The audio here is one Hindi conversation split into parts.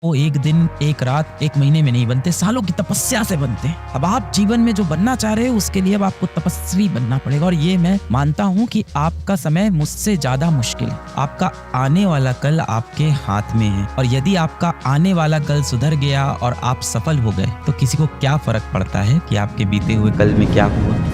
वो एक दिन, एक रात, एक महीने में नहीं बनते, सालों की तपस्या से बनते हैं। अब आप जीवन में जो बनना चाह रहे हो उसके लिए अब आपको तपस्वी बनना पड़ेगा और ये मैं मानता हूँ कि आपका समय मुझसे ज्यादा मुश्किल है। आपका आने वाला कल आपके हाथ में है और यदि आपका आने वाला कल सुधर गया और आप सफल हो गए तो किसी को क्या फर्क पड़ता है कि आपके बीते हुए कल में क्या हुआ।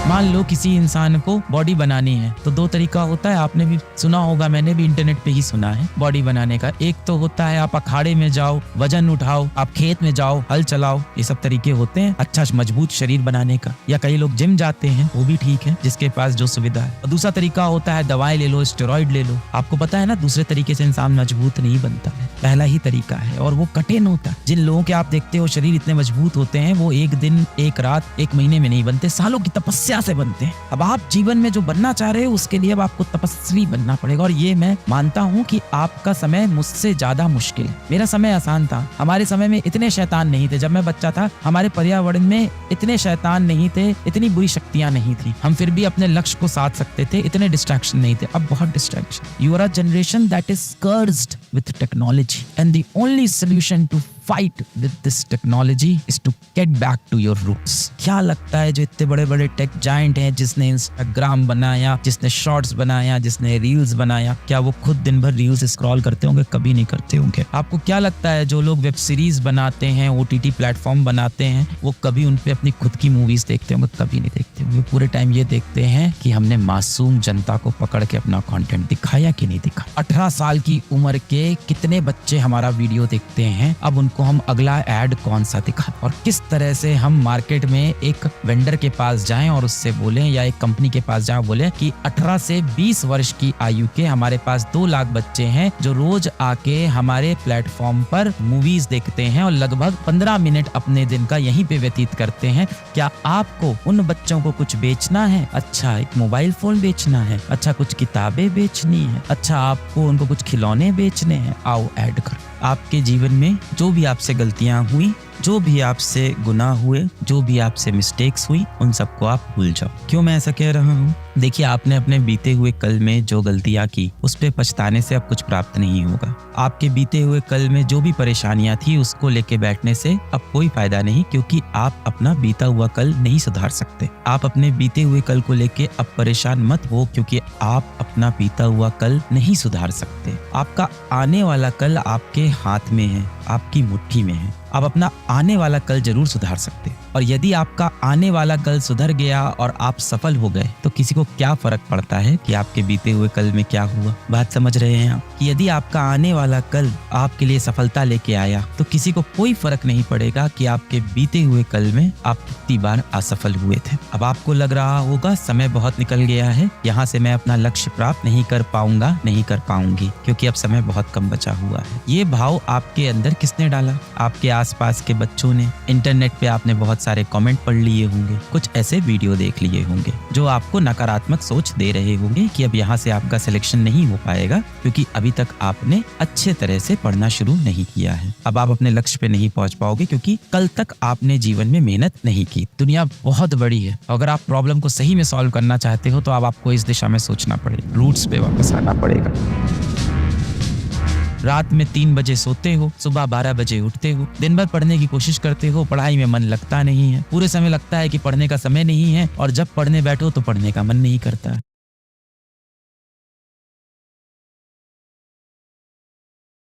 मान लो किसी इंसान को बॉडी बनानी है तो दो तरीका होता है, आपने भी सुना होगा, मैंने भी इंटरनेट पे ही सुना है बॉडी बनाने का। एक तो होता है आप अखाड़े में जाओ, वजन उठाओ, आप खेत में जाओ, हल चलाओ, ये सब तरीके होते हैं अच्छा मजबूत शरीर बनाने का। या कई लोग जिम जाते हैं, वो भी ठीक है जिसके पास जो सुविधा है। और दूसरा तरीका होता है दवाएं ले लो, स्टेरॉइड ले लो। आपको पता है ना, दूसरे तरीके से इंसान मजबूत नहीं बनता है, पहला ही तरीका है और वो कठिन होता है। जिन लोगों के आप देखते हो शरीर इतने मजबूत होते हैं वो एक दिन, एक रात, एक महीने में नहीं बनते, सालों की तपस्या से बनते हैं। अब आप जीवन में जो बनना चाह रहे हो उसके लिए अब आपको तपस्वी बनना पड़ेगा और ये मैं मानता हूँ कि आपका समय मुझसे ज्यादा मुश्किल है। मेरा समय आसान था, हमारे समय में इतने शैतान नहीं थे। जब मैं बच्चा था हमारे पर्यावरण में इतने शैतान नहीं थे, इतनी बुरी शक्तियां नहीं थी, हम फिर भी अपने लक्ष्य को साध सकते थे, इतने डिस्ट्रैक्शन नहीं थे। अब बहुत distraction. You are a generation that is cursed with technology and the only solution to fight with this technology is to get back to your roots। क्या लगता है जो इतने बड़े बड़े टेक जायंट हैं, जिसने इंस्टाग्राम बनाया, जिसने शॉर्ट्स बनाया, जिसने रील्स बनाया, क्या वो खुद दिन भर रील्स स्क्रॉल करते होंगे? कभी नहीं करते होंगे। आपको क्या लगता है जो लोग वेब सीरीज बनाते हैं, ओटीटी प्लेटफॉर्म बनाते हैं, वो कभी उन पे अपनी खुद की मूवीज देखते होंगे? कभी नहीं देखते होंगे। पूरे टाइम ये देखते हैं कि हमने मासूम जनता को पकड़ के अपना कंटेंट दिखाया कि नहीं दिखाया। 18 साल की उम्र के कितने बच्चे हमारा वीडियो देखते हैं, अब उनको हम अगला ऐड कौन सा दिखा और किस तरह से हम मार्केट में एक वेंडर के पास जाएं और उससे बोलें, या एक कंपनी के पास जाएं बोलें कि 18 से 20 वर्ष की आयु के हमारे पास 2 लाख बच्चे हैं जो रोज आके हमारे प्लेटफॉर्म पर मूवीज देखते हैं और लगभग 15 मिनट अपने दिन का यहीं पे व्यतीत करते हैं। क्या आपको उन बच्चों को कुछ बेचना है? अच्छा, एक मोबाइल फोन बेचना है? अच्छा, कुछ किताबें बेचनी है? अच्छा, आपको उनको कुछ खिलौने बेचने हैं? आओ ऐड करो। आपके जीवन में जो भी आपसे गलतियां हुई, जो भी आपसे गुनाह हुए, जो भी आपसे मिस्टेक्स हुई, उन सबको आप भूल जाओ। क्यों मैं ऐसा कह रहा हूँ? देखिए, आपने अपने बीते हुए कल में जो गलतियां की उस पे पछताने से अब कुछ प्राप्त नहीं होगा। आपके बीते हुए कल में जो भी परेशानियां थी उसको लेके बैठने से अब कोई फायदा नहीं, क्योंकि आप अपना बीता हुआ कल नहीं सुधार सकते। आप अपने बीते हुए कल को लेके अब परेशान मत हो, क्योंकि आप अपना बीता हुआ कल नहीं सुधार सकते। आपका आने वाला कल आपके हाथ में है, आपकी मुट्ठी में है। आप अपना आने वाला कल जरूर सुधार सकते और यदि आपका आने वाला कल सुधर गया और आप सफल हो गए तो किसी को क्या फर्क पड़ता है कि आपके बीते हुए कल में क्या हुआ। बात समझ रहे हैं आप? कि यदि आपका आने वाला कल आपके लिए सफलता लेके आया तो किसी को कोई फर्क नहीं पड़ेगा कि आपके बीते हुए कल में आप कितनी बार असफल हुए थे। अब आपको लग रहा होगा समय बहुत निकल गया है, यहाँ से मैं अपना लक्ष्य प्राप्त नहीं कर पाऊंगा, नहीं कर पाऊंगी, क्योंकि अब समय बहुत कम बचा हुआ है। ये भाव आपके अंदर किसने डाला? आपके आसपास के बच्चों ने। इंटरनेट पे आपने बहुत सारे कमेंट पढ़ लिए होंगे, कुछ ऐसे वीडियो देख लिए होंगे जो आपको नकारात्मक सोच दे रहे होंगे कि अब यहाँ से आपका सिलेक्शन नहीं हो पाएगा, क्योंकि अभी तक आपने अच्छे तरह से पढ़ना शुरू नहीं किया है। अब आप अपने लक्ष्य पे नहीं पहुंच पाओगे क्योंकि कल तक आपने जीवन में मेहनत नहीं की। दुनिया बहुत बड़ी है, अगर आप प्रॉब्लम को सही में सॉल्व करना चाहते हो तो अब आपको इस दिशा में सोचना पड़ेगा, रूट्स पे वापस आना पड़ेगा। रात में 3 बजे सोते हो, सुबह 12 बजे उठते हो, दिन भर पढ़ने की कोशिश करते हो, पढ़ाई में मन लगता नहीं है, पूरे समय लगता है कि पढ़ने का समय नहीं है और जब पढ़ने बैठो तो पढ़ने का मन नहीं करता।